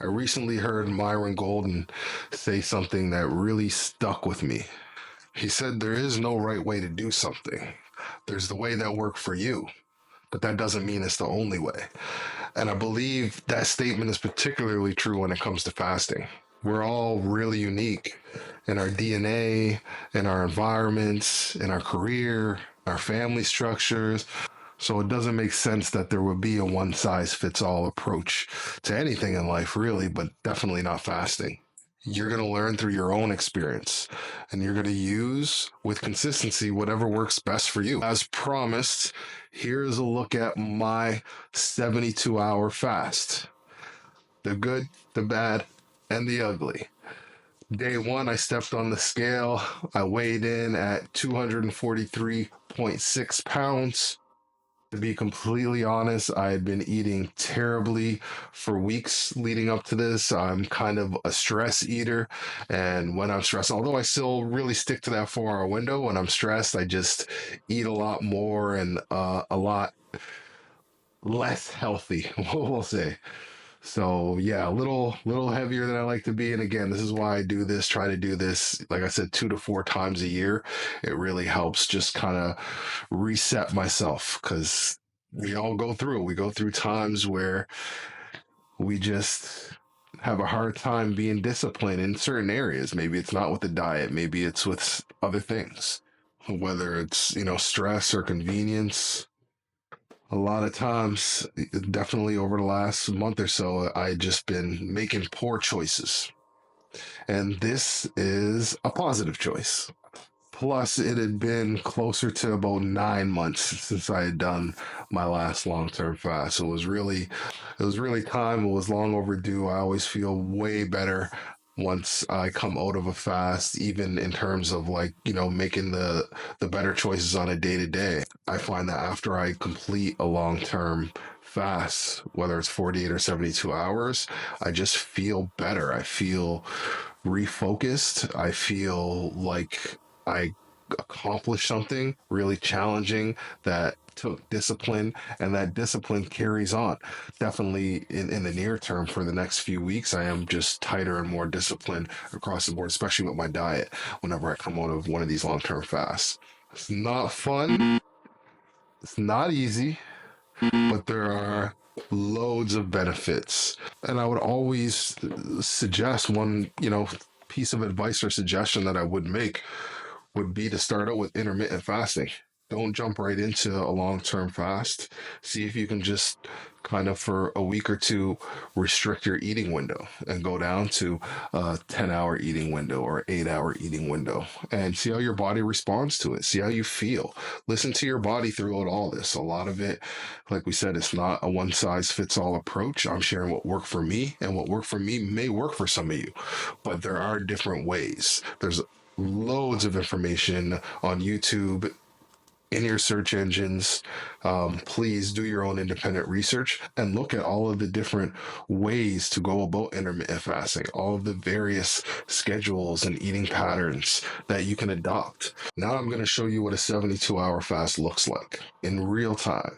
I recently heard Myron Golden say something that really stuck with me. He said there is no right way to do something. There's the way that worked for you, but that doesn't mean it's the only way. And I believe that statement is particularly true when it comes to fasting. We're all really unique in our DNA, in our environments, in our career, our family structures. So it doesn't make sense that there would be a one size fits all approach to anything in life, really, but definitely not fasting. You're going to learn through your own experience and you're going to use with consistency whatever works best for you. As promised, here's a look at my 72-hour fast: the good, the bad, and the ugly. Day one, I stepped on the scale. I weighed in at 243.6 pounds. To be completely honest, I had been eating terribly for weeks leading up to this. I'm kind of a stress eater. And when I'm stressed, although I still really stick to that 4 hour window, when I'm stressed, I just eat a lot more and a lot less healthy, we'll say. So yeah, a little heavier than I like to be. And again, this is why I do this, try to do this, like I said, 2 to 4 times a year. It really helps just kind of reset myself because we go through times where we just have a hard time being disciplined in certain areas. Maybe it's not with the diet, maybe it's with other things, whether it's, stress or convenience. A lot of times, definitely over the last month or so, I just been making poor choices. And this is a positive choice. Plus, it had been closer to about 9 months since I had done my last long-term fast. So it was really time. It was long overdue. I always feel way better once I come out of a fast, even in terms of like, making the better choices on a day to day. I find that after I complete a long-term fast, whether it's 48 or 72 hours, I just feel better. I feel refocused. I feel like I accomplished something really challenging that took discipline, and that discipline carries on. Definitely in the near term for the next few weeks, I am just tighter and more disciplined across the board, especially with my diet whenever I come out of one of these long term fasts. It's not fun, it's not easy, but there are loads of benefits. And I would always suggest one, piece of advice or suggestion that I would make would be to start out with intermittent fasting. Don't jump right into a long term fast. See if you can just kind of for a week or two restrict your eating window and go down to a 10-hour eating window or 8-hour eating window and see how your body responds to it. See how you feel. Listen to your body throughout all this. A lot of it, like we said, it's not a one size fits all approach. I'm sharing what worked for me, and what worked for me may work for some of you, but there are different ways. There's loads of information on YouTube, in your search engines. Please do your own independent research and look at all of the different ways to go about intermittent fasting, all of the various schedules and eating patterns that you can adopt. Now I'm going to show you what a 72-hour fast looks like in real time.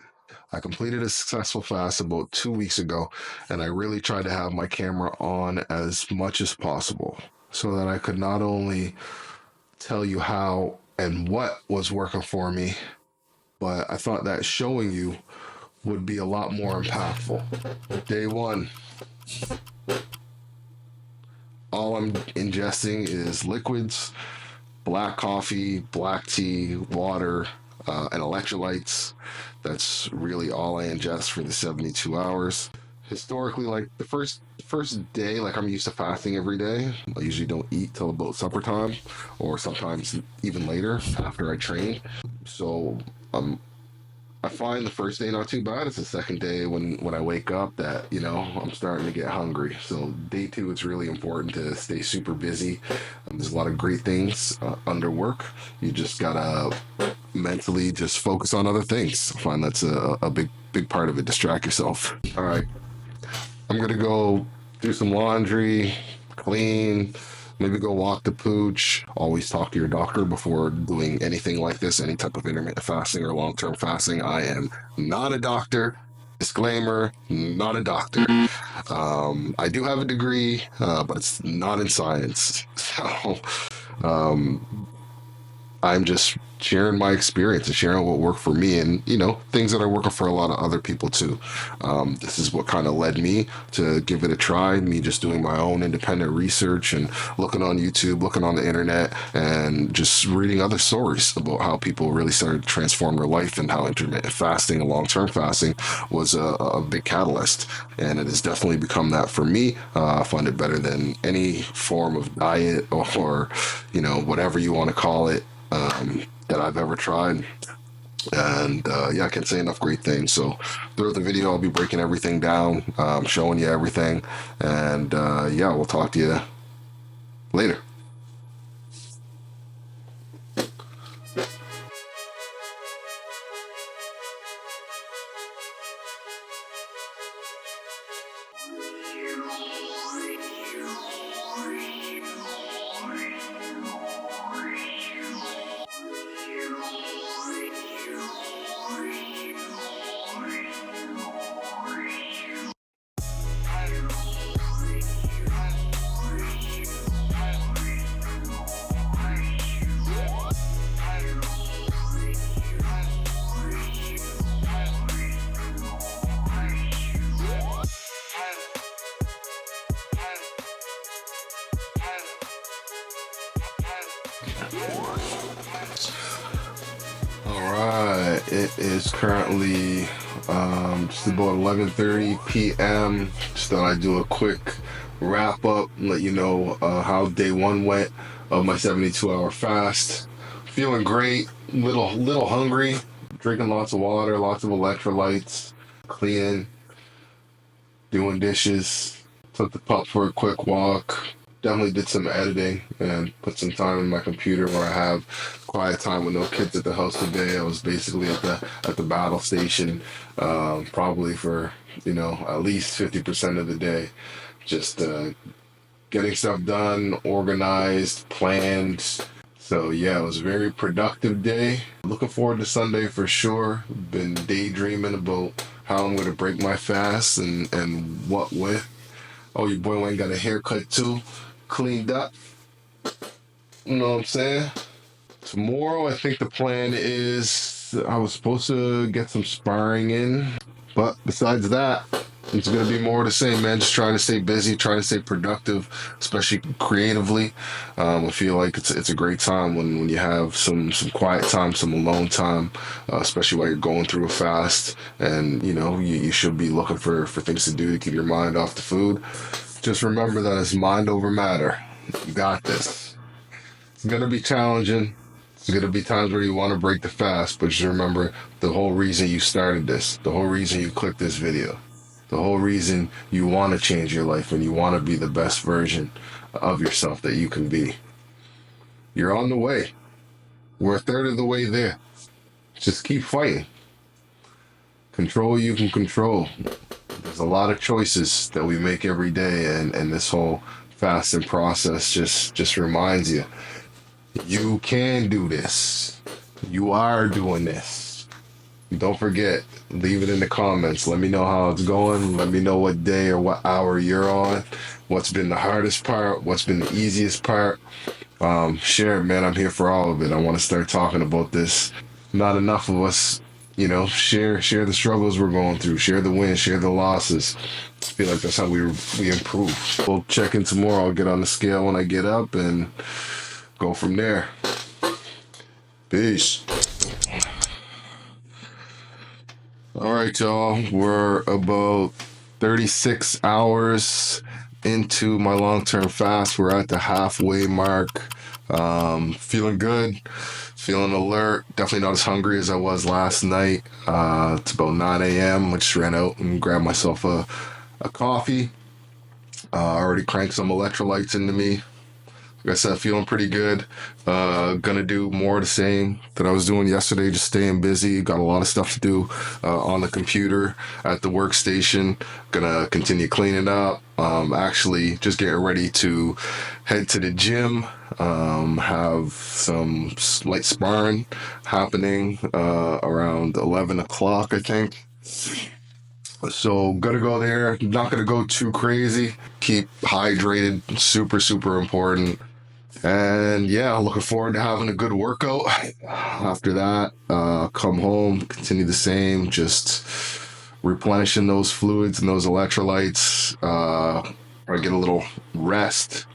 I completed a successful fast about 2 weeks ago, and I really tried to have my camera on as much as possible so that I could not only tell you how and what was working for me, but I thought that showing you would be a lot more impactful. Day one, all I'm ingesting is liquids: black coffee, black tea, water, and electrolytes. That's really all I ingest for the 72 hours. Historically, like the first day, like I'm used to fasting every day. I usually don't eat till about supper time, or sometimes even later after I train. So I find the first day not too bad. It's the second day when I wake up that I'm starting to get hungry. So day two, it's really important to stay super busy. There's a lot of great things under work. You just gotta mentally just focus on other things. I find that's a big part of it. Distract yourself. All right, I'm gonna go do some laundry, clean, maybe go walk the pooch. Always talk to your doctor before doing anything like this, any type of intermittent fasting or long term fasting. I am not a doctor. Disclaimer, not a doctor. I do have a degree, but it's not in science. So um, I'm just sharing my experience and sharing what worked for me, and things that are working for a lot of other people too. This is what kind of led me to give it a try, me just doing my own independent research and looking on YouTube, looking on the internet, and just reading other stories about how people really started to transform their life, and how intermittent fasting and long-term fasting was a big catalyst. And it has definitely become that for me. I find it better than any form of diet, or whatever you want to call it, that I've ever tried. And yeah, I can't say enough great things. So throughout the video, I'll be breaking everything down, showing you everything. And yeah, we'll talk to you later. All right, it is currently just about 11:30 p.m. Just thought I'd do a quick wrap up and let you know how day one went of my 72-hour fast. Feeling great, little hungry, drinking lots of water, lots of electrolytes, cleaning, doing dishes, took the pup for a quick walk. Definitely did some editing and put some time in my computer where I have quiet time with no kids at the house today. I was basically at the battle station, probably for at least 50% of the day, just getting stuff done, organized, planned. So yeah, it was a very productive day. Looking forward to Sunday for sure. Been daydreaming about how I'm gonna break my fast and what with. Oh, your boy Wayne got a haircut too, cleaned up. You know what I'm saying? Tomorrow, I think the plan is I was supposed to get some sparring in, but besides that, it's gonna be more of the same, man. Just trying to stay busy, trying to stay productive, especially creatively. I feel like it's a great time when you have some quiet time, some alone time, especially while you're going through a fast, and you should be looking for things to do to keep your mind off the food. Just remember that it's mind over matter. You got this. It's gonna be challenging. It's gonna be times where you want to break the fast, but just remember the whole reason you started this, the whole reason you clicked this video, the whole reason you want to change your life and you want to be the best version of yourself that you can be. You're on the way. We're a third of the way there. Just keep fighting. Control you can control. There's a lot of choices that we make every day, and this whole fasting process just reminds you you can do this. You are doing this. Don't forget, leave it in the comments. Let me know how it's going. Let me know what day or what hour you're on. What's been the hardest part? What's been the easiest part? Share it, man. I'm here for all of it. I want to start talking about this. Not enough of us, share the struggles we're going through. Share the wins. Share the losses. I feel like that's how we improve. We'll check in tomorrow. I'll get on the scale when I get up and go from there. Peace. All right, y'all. We're about 36 hours into my long-term fast. We're at the halfway mark. Feeling good, feeling alert. Definitely not as hungry as I was last night. It's about 9 a.m. I just ran out and grabbed myself a coffee. I already cranked some electrolytes into me. Like I said, feeling pretty good. Gonna do more of the same that I was doing yesterday, just staying busy. Got a lot of stuff to do on the computer at the workstation. Gonna continue cleaning up. Actually, just getting ready to head to the gym. Have some light sparring happening around 11 o'clock, I think. So gotta go there. Not gonna go too crazy. Keep hydrated. Super, super important. And yeah, looking forward to having a good workout. After that, come home, continue the same, just replenishing those fluids and those electrolytes. I get a little rest.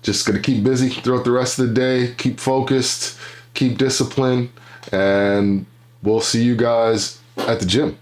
Just gonna keep busy throughout the rest of the day. Keep focused. Keep disciplined, and we'll see you guys at the gym.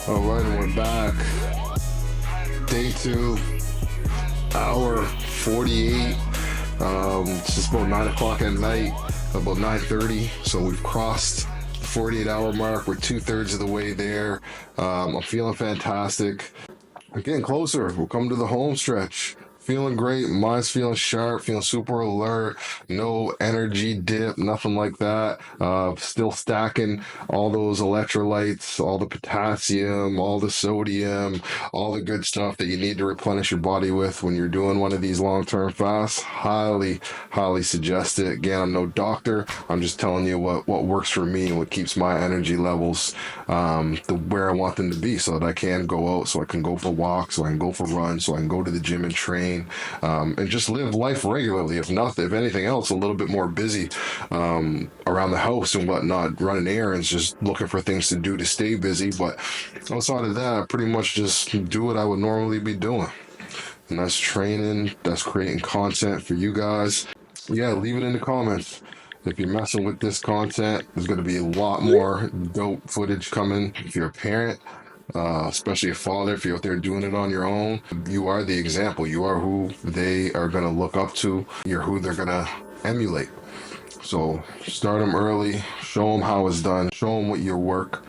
All right, and we're back. Day two, hour 48. It's just about 9 o'clock at night, about 9:30. So we've crossed the 48-hour mark. We're two-thirds of the way there. I'm feeling fantastic. We're getting closer. We're coming to the home stretch. Feeling great. Mind's feeling sharp. Feeling super alert. No energy dip. Nothing like that. Still stacking all those electrolytes, all the potassium, all the sodium, all the good stuff that you need to replenish your body with when you're doing one of these long-term fasts. Highly, highly suggest it. Again, I'm no doctor. I'm just telling you what works for me and what keeps my energy levels where I want them to be, so that I can go out, so I can go for walks, so I can go for runs, so I can go to the gym and train, and just live life regularly. If anything else, a little bit more busy around the house and whatnot, running errands, just looking for things to do to stay busy. But outside of that, I pretty much just do what I would normally be doing, and that's training, that's creating content for you guys. Yeah, leave it in the comments. If you're messing with this content, there's going to be a lot more dope footage coming. If you're a parent, especially a father, if you're out there doing it on your own, you are the example. You are who they are going to look up to. You're who they're going to emulate. So start them early, show them how it's done, show them what your work,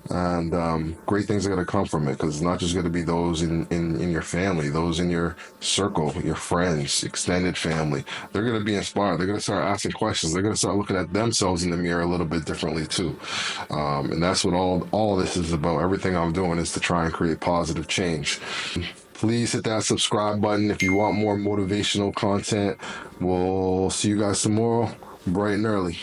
and great things are going to come from it, because it's not just going to be those in your family, those in your circle, your friends, extended family. They're going to be inspired. They're going to start asking questions. They're going to start looking at themselves in the mirror a little bit differently too. And that's what all of this is about. Everything I'm doing is to try and create positive change. Please hit that subscribe button if you want more motivational content. We'll see you guys tomorrow, bright and early.